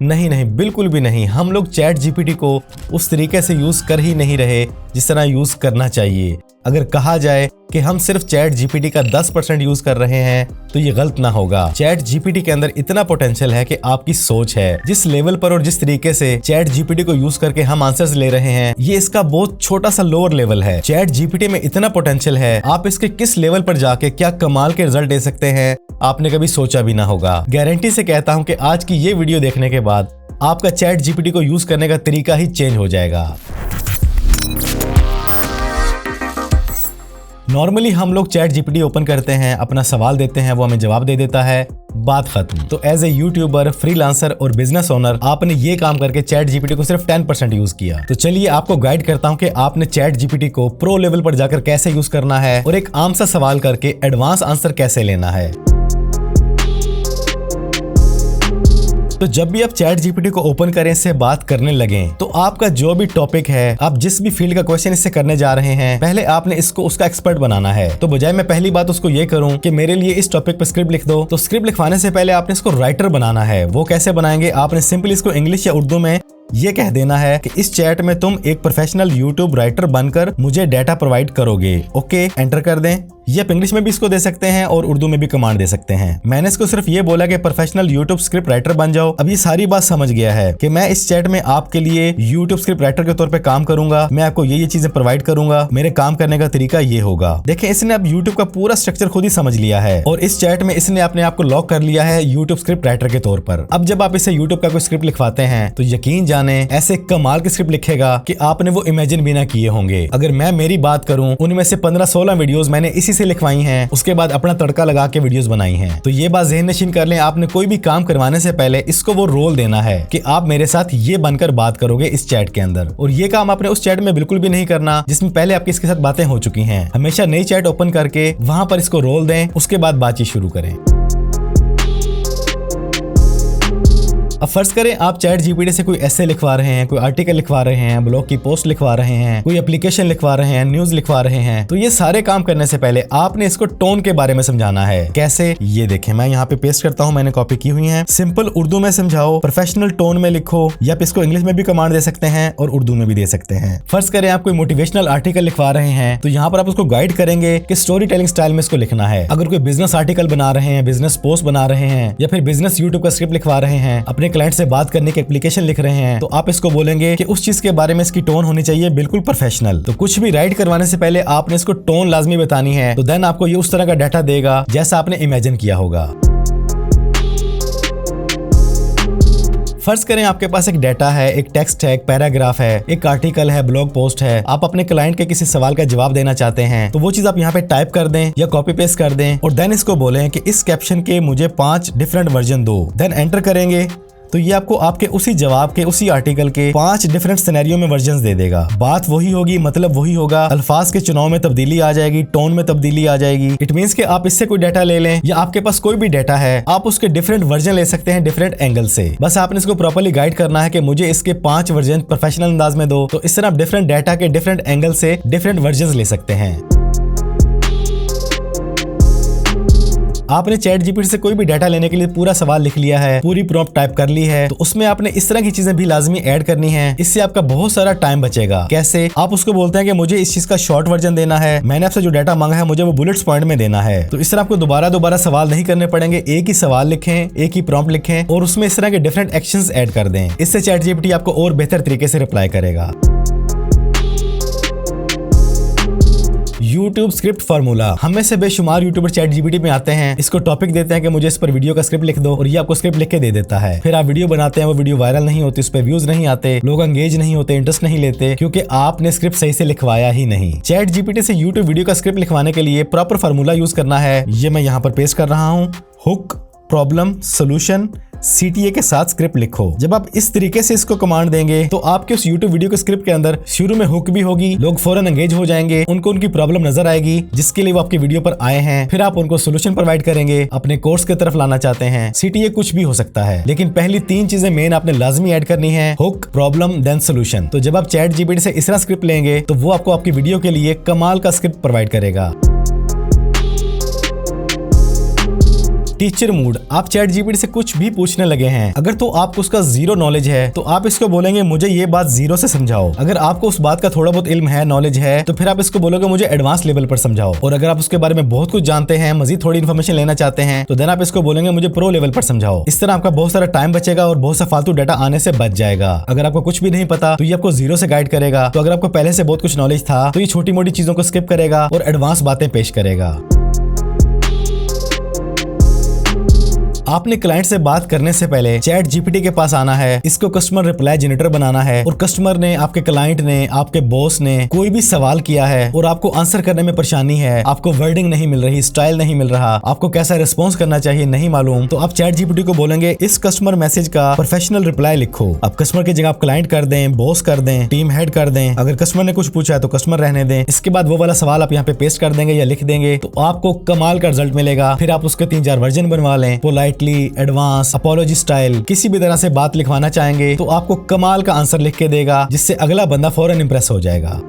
नहीं नहीं, बिल्कुल भी नहीं। हम लोग चैट जीपीटी को उस तरीके से यूज कर ही नहीं रहे जिस तरह यूज करना चाहिए। अगर कहा जाए कि हम सिर्फ चैट जीपीटी का 10% यूज कर रहे हैं तो ये गलत ना होगा। चैट जीपीटी के अंदर इतना पोटेंशियल है कि आपकी सोच है जिस लेवल पर और जिस तरीके से चैट जीपीटी को यूज करके हम आंसर्स ले रहे हैं, ये इसका बहुत छोटा सा लोअर लेवल है। चैट जीपीटी में इतना पोटेंशियल है, आप इसके किस लेवल पर जाके क्या कमाल के रिजल्ट दे सकते हैं आपने कभी सोचा भी ना होगा। गारंटी से कहता हूं कि आज की ये वीडियो देखने के बाद आपका चैट जीपीटी को यूज करने का तरीका ही चेंज हो जाएगा। नॉर्मली हम लोग चैट जीपीटी ओपन करते हैं, अपना सवाल देते हैं, वो हमें जवाब दे देता है, बात खत्म। तो एज ए यूट्यूबर, फ्रीलांसर और बिजनेस ओनर आपने ये काम करके चैट जीपीटी को सिर्फ 10% यूज किया। तो चलिए आपको गाइड करता हूं कि आपने चैट जीपीटी को प्रो लेवल पर जाकर कैसे यूज करना है और एक आम सा सवाल करके एडवांस आंसर कैसे लेना है। तो जब भी आप चैट जीपीटी को ओपन करें, इससे बात करने लगें, तो आपका जो भी टॉपिक है, आप जिस भी फील्ड का क्वेश्चन इससे करने जा रहे हैं, पहले आपने इसको उसका एक्सपर्ट बनाना है। तो बजाय मैं पहली बात उसको ये करूं कि मेरे लिए इस टॉपिक पर स्क्रिप्ट लिख दो, तो स्क्रिप्ट लिखवाने से पहले आपने इसको राइटर बनाना है। वो कैसे बनाएंगे? आपने सिंपली इसको इंग्लिश या उर्दू में ये कह देना है कि इस चैट में तुम एक प्रोफेशनल यूट्यूब राइटर बनकर मुझे डाटा प्रोवाइड करोगे। ओके, एंटर कर दें। ये आप इंग्लिश में भी इसको दे सकते हैं और उर्दू में भी कमांड दे सकते हैं। मैंने इसको सिर्फ ये बोला कि प्रोफेशनल यूट्यूब स्क्रिप्ट राइटर बन जाओ। अब ये सारी बात समझ गया है कि मैं इस चैट में आपके लिए यूट्यूब स्क्रिप्ट राइटर के तौर पे काम करूंगा, मैं आपको ये चीजें प्रोवाइड करूंगा, मेरे काम करने का तरीका ये होगा। देखें, इसने अब यूट्यूब का पूरा स्ट्रक्चर खुद ही समझ लिया है और इस चैट में इसने अपने आप को लॉक कर लिया है यूट्यूब स्क्रिप्ट राइटर के तौर पर। अब जब आप इसे यूट्यूब का कोई स्क्रिप्ट लिखवाते हैं तो यकीन जाने ऐसे कमाल के स्क्रिप्ट लिखेगा कि आपने वो इमेजिन भी ना किए होंगे। अगर मैं मेरी बात करूं, उनमें से 15-16 वीडियोस मैंने इसी से लिखवाई हैं, उसके बाद अपना तड़का लगा के वीडियोस बनाई हैं। तो ये बात ज़हन नशीन कर लें, आपने कोई भी काम करवाने से पहले इसको वो रोल देना है कि आप मेरे साथ ये बनकर बात करोगे इस चैट के अंदर। और ये काम आपने उस चैट में बिल्कुल भी नहीं करना जिसमें पहले आपकी इसके साथ बातें हो चुकी हैं। हमेशा नई चैट ओपन करके वहां पर इसको रोल दें, उसके बाद बातचीत शुरू करें। अब फर्ज करें आप चैट जीपीटी से कोई ऐसे लिखवा रहे हैं, कोई आर्टिकल लिखवा रहे हैं, ब्लॉग की पोस्ट लिखवा रहे हैं, कोई एप्लीकेशन लिखवा रहे हैं, न्यूज लिखवा रहे हैं। तो ये सारे काम करने से पहले आपने इसको टोन के बारे में समझाना है। कैसे? ये देखें, मैं यहाँ पे पेस्ट करता हूँ, मैंने कॉपी की हुई है। सिंपल उर्दू में समझाओ, प्रोफेशनल टोन में लिखो, या इसको इंग्लिश में भी कमांड दे सकते हैं और उर्दू में भी दे सकते हैं। फर्ज करें आप कोई मोटिवेशनल आर्टिकल लिखवा रहे हैं, तो यहाँ पर आप उसको गाइड करेंगे कि स्टोरी टेलिंग स्टाइल में इसको लिखना है। अगर कोई बिजनेस आर्टिकल बना रहे हैं, बिजनेस पोस्ट बना रहे हैं, या फिर बिजनेस यूट्यूब का स्क्रिप्ट लिखवा रहे हैं, अपने क्लाइंट से बात करने एप्लीकेशन लिख रहे हैं, तो आप इसको बोलेंगे कि उस चीज के बारे में इसकी टोन होनी चाहिए बिल्कुल प्रोफेशनल। तो कुछ भी राइट करवाने से पहले आपने इसको टोन लाजमी बतानी है, तो देन आपको ये उस तरह का डाटा देगा जैसा आपने इमेजिन किया होगा। फर्ज करें आपके पास एक डाटा है, एक टेक्स्ट है, एक पैराग्राफ है, एक आर्टिकल है, ब्लॉग पोस्ट है, आप अपने क्लाइंट के किसी सवाल का जवाब देना चाहते हैं, तो वो चीज आप यहाँ पे टाइप कर दें या कॉपी पेस्ट कर दें और देन इसको बोलें कि इस कैप्शन के मुझे 5 डिफरेंट वर्जन दो। देन एंटर करेंगे तो ये आपको आपके उसी जवाब के, उसी आर्टिकल के 5 डिफरेंट सिनेरियो में वर्जन्स दे देगा। बात वही होगी, मतलब वही होगा, अल्फाज के चुनाव में तब्दीली आ जाएगी, टोन में तब्दीली आ जाएगी। इट मींस कि आप इससे कोई डाटा ले लें या आपके पास कोई भी डाटा है, आप उसके डिफरेंट वर्जन ले सकते हैं डिफरेंट एंगल से। बस आपने इसको प्रॉपर्ली गाइड करना है कि मुझे इसके 5 वर्जन प्रोफेशनल अंदाज में दो, तो इस तरह आप डिफरेंट डाटा के डिफरेंट एंगल से डिफरेंट वर्जन ले सकते हैं। आपने चैट जीपीटी से कोई भी डाटा लेने के लिए पूरा सवाल लिख लिया है, पूरी प्रॉम्प्ट टाइप कर ली है, तो उसमें आपने इस तरह की चीजें भी लाजमी ऐड करनी है। इससे आपका बहुत सारा टाइम बचेगा। कैसे? आप उसको बोलते हैं कि मुझे इस चीज का शॉर्ट वर्जन देना है, मैंने आपसे जो डाटा मांगा है मुझे वो बुलेट्स पॉइंट में देना है। तो इस तरह आपको दोबारा सवाल नहीं करने पड़ेंगे, एक ही सवाल लिखें, एक ही प्रॉम्प्ट लिखें और उसमें इस तरह के डिफरेंट एक्शंस ऐड कर दें। इससे चैट जीपीटी आपको और बेहतर तरीके से रिप्लाई करेगा। YouTube script formula. हम में से बेशुमार यूट्यूबर चैट जीपीटी में आते हैं, इसको टॉपिक देते हैं कि मुझे इस पर वीडियो का स्क्रिप्ट लिख दो और ये आपको स्क्रिप्ट लिख के दे देता है। फिर आप वीडियो बनाते हैं, वो वीडियो वायरल नहीं होती, उस पर व्यूज नहीं आते, लोग एंगेज नहीं होते, इंटरेस्ट नहीं लेते, क्योंकि आपने स्क्रिप्ट सही से लिखवाया ही नहीं। चैट जीपीटी से यूट्यूब वीडियो का स्क्रिप्ट लिखवाने के लिए प्रॉपर फार्मूला यूज करना है। ये मैं यहाँ पर पेस्ट कर रहा हूँ। हुक, प्रॉब्लम, सोल्यूशन, CTA के साथ स्क्रिप्ट लिखो। जब आप इस तरीके से इसको कमांड देंगे तो आपके उस YouTube वीडियो के स्क्रिप्ट के अंदर शुरू में हुक भी होगी, लोग फौरन एंगेज हो जाएंगे, उनको उनकी प्रॉब्लम नजर आएगी जिसके लिए वो आपके वीडियो पर आए हैं, फिर आप उनको सोल्यूशन प्रोवाइड करेंगे, अपने कोर्स की तरफ लाना चाहते हैं। CTA कुछ भी हो सकता है, लेकिन पहली 3 चीजें मेन आपने लाजमी ऐड करनी है, हुक, प्रॉब्लम, देन सोल्यूशन। तो जब आप चैट जीपीटी से इस तरह स्क्रिप्ट लेंगे तो वो आपको आपकी वीडियो के लिए कमाल का स्क्रिप्ट प्रोवाइड करेगा। टीचर मूड, आप चैट जीपीटी से कुछ भी पूछने लगे हैं, अगर तो आपको उसका जीरो नॉलेज है तो आप इसको बोलेंगे मुझे ये बात जीरो से समझाओ। अगर आपको उस बात का थोड़ा बहुत इल्म है, नॉलेज है, तो फिर आप इसको बोलोगे मुझे एडवांस लेवल पर समझाओ। और अगर आप उसके बारे में बहुत कुछ जानते हैं, मजीद थोड़ी इन्फॉर्मेशन लेना चाहते हैं, तो देन आप इसको बोलेंगे मुझे प्रो लेवल पर समझाओ। इस तरह आपका बहुत सारा टाइम बचेगा और बहुत सा फालतू डाटा आने से बच जाएगा। अगर आपको कुछ भी नहीं पता तो ये आपको जीरो से गाइड करेगा। तो अगर आपको पहले से बहुत कुछ नॉलेज था तो ये छोटी मोटी चीजों को स्किप करेगा और एडवांस बातें पेश करेगा। आपने क्लाइंट से बात करने से पहले चैट जीपीटी के पास आना है, इसको कस्टमर रिप्लाई जनरेटर बनाना है, और कस्टमर ने, आपके क्लाइंट ने, आपके बॉस ने कोई भी सवाल किया है और आपको आंसर करने में परेशानी है, आपको वर्डिंग नहीं मिल रही, स्टाइल नहीं मिल रहा, आपको कैसा रिस्पॉन्स करना चाहिए नहीं मालूम, तो आप चैट जीपीटी को बोलेंगे इस कस्टमर मैसेज का प्रोफेशनल रिप्लाई लिखो। अब कस्टमर की जगह आप क्लाइंट कर दें, बॉस कर दें, टीम हेड कर दें। अगर कस्टमर ने कुछ पूछा है तो कस्टमर रहने दें, इसके बाद वो वाला सवाल आप यहाँ पे पेस्ट कर देंगे या लिख देंगे, तो आपको कमाल का रिजल्ट मिलेगा। फिर आप उसके 3-4 वर्जन बनवा लें, पोलाइटली, एडवांस, अपॉलॉजी स्टाइल, किसी भी तरह से बात लिखवाना चाहेंगे तो आपको कमाल का आंसर लिख के देगा, जिससे अगला बंदा फौरन इंप्रेस हो जाएगा।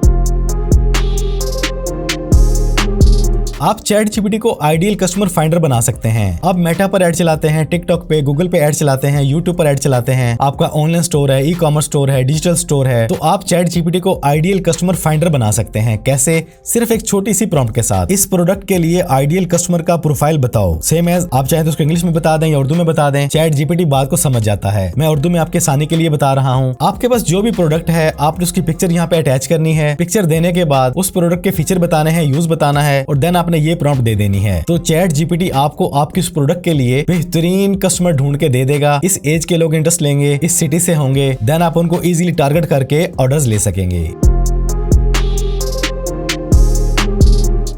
आप चैट जीपीटी को आइडियल कस्टमर फाइंडर बना सकते हैं। आप मेटा पर ऐड चलाते हैं, टिकटॉक पे, गूगल पे ऐड चलाते हैं, यूट्यूब पर ऐड चलाते हैं, आपका ऑनलाइन स्टोर है, ई-कॉमर्स स्टोर है, डिजिटल स्टोर है, तो आप चैट जीपीटी को आइडियल कस्टमर फाइंडर बना सकते हैं। कैसे? सिर्फ एक छोटी सी प्रॉम्प्ट के साथ। इस प्रोडक्ट के लिए आइडियल कस्टमर का प्रोफाइल बताओ। सेम एज आप चाहे तो उसको इंग्लिश में बता दें या उर्दू में बता दें, चैट जीपीटी बात को समझ जाता है। मैं उर्दू में आपके आसानी के लिए बता रहा हूँ। आपके पास जो भी प्रोडक्ट है आपने उसकी पिक्चर यहाँ पे अटैच करनी है। पिक्चर देने के बाद उस प्रोडक्ट के फीचर बताने हैं, यूज बताना है, और देन आपने ये प्रॉम्प्ट दे देनी है। तो चैट जीपीटी आपको आपके इस प्रोडक्ट के लिए बेहतरीन कस्टमर ढूंढ के दे देगा। इस एज के लोग इंटरेस्ट लेंगे, इस सिटी से होंगे, देन आप उनको इजीली टारगेट करके ऑर्डर्स ले सकेंगे।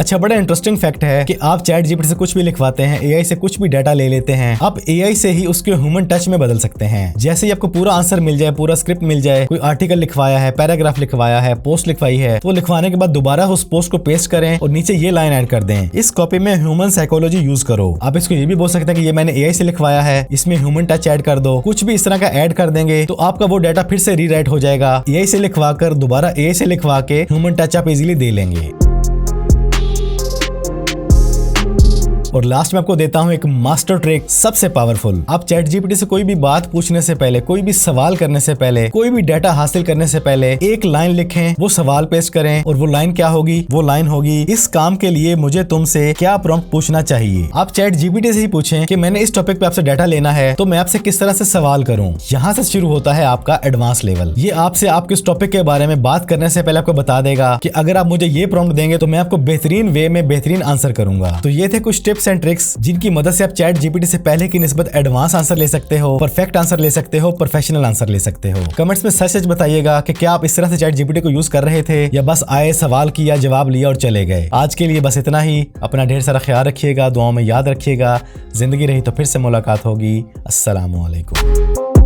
अच्छा, बड़ा इंटरेस्टिंग फैक्ट है कि आप चैट जीपीटी से कुछ भी लिखवाते हैं, एआई से कुछ भी डाटा ले लेते हैं, आप एआई से ही उसके ह्यूमन टच में बदल सकते हैं। जैसे ही आपको पूरा आंसर मिल जाए, पूरा स्क्रिप्ट मिल जाए, कोई आर्टिकल लिखवाया है, पैराग्राफ लिखवाया है, पोस्ट लिखवाई है, तो लिखवाने के बाद दोबारा उस पोस्ट को पेस्ट करें और नीचे ये लाइन ऐड कर दें, इस कॉपी में ह्यूमन साइकोलॉजी यूज करो। आप इसको ये भी बोल सकते हैं कि ये मैंने एआई से लिखवाया है, इसमें ह्यूमन टच ऐड कर दो। कुछ भी इस तरह का ऐड कर देंगे तो आपका वो डाटा फिर से रीराइट हो जाएगा। एआई से लिखवा कर दोबारा एआई से लिखवा के ह्यूमन टच आप इजीली दे लेंगे। और लास्ट में आपको देता हूं एक मास्टर ट्रिक, सबसे पावरफुल। आप चैट जीपीटी से कोई भी बात पूछने से पहले, कोई भी सवाल करने से पहले, कोई भी डाटा हासिल करने से पहले एक लाइन लिखें, वो सवाल पेश करें, और वो लाइन क्या होगी? वो लाइन होगी इस काम के लिए मुझे तुमसे क्या प्रॉम्प्ट पूछना चाहिए। आप चैट जीपीटी से ही पूछें कि मैंने इस टॉपिक पे आपसे डाटा लेना है, तो मैं आपसे किस तरह से सवाल करूं। यहाँ से शुरू होता है आपका एडवांस लेवल। ये आपसे आपके इस टॉपिक के बारे में बात करने से पहले आपको बता देगा कि अगर आप मुझे ये प्रॉम्प्ट देंगे तो मैं आपको बेहतरीन वे में बेहतरीन आंसर करूंगा। तो ये थे कुछ टिप्स एंड ट्रिक्स जिनकी मदद से आप चैट जीपीटी से पहले की निस्बत एडवांस आंसर ले सकते हो, परफेक्ट आंसर ले सकते हो, प्रोफेशनल आंसर ले सकते हो। कमेंट्स में सच बताइएगा कि क्या आप इस तरह से चैट जीपीटी को यूज कर रहे थे या बस आए, सवाल किया, जवाब लिया और चले गए। आज के लिए बस इतना ही। अपना ढेर सारा ख्याल रखिएगा, दुआओं में याद रखिएगा। जिंदगी रही तो फिर से मुलाकात होगी। अस्सलामु अलैकुम।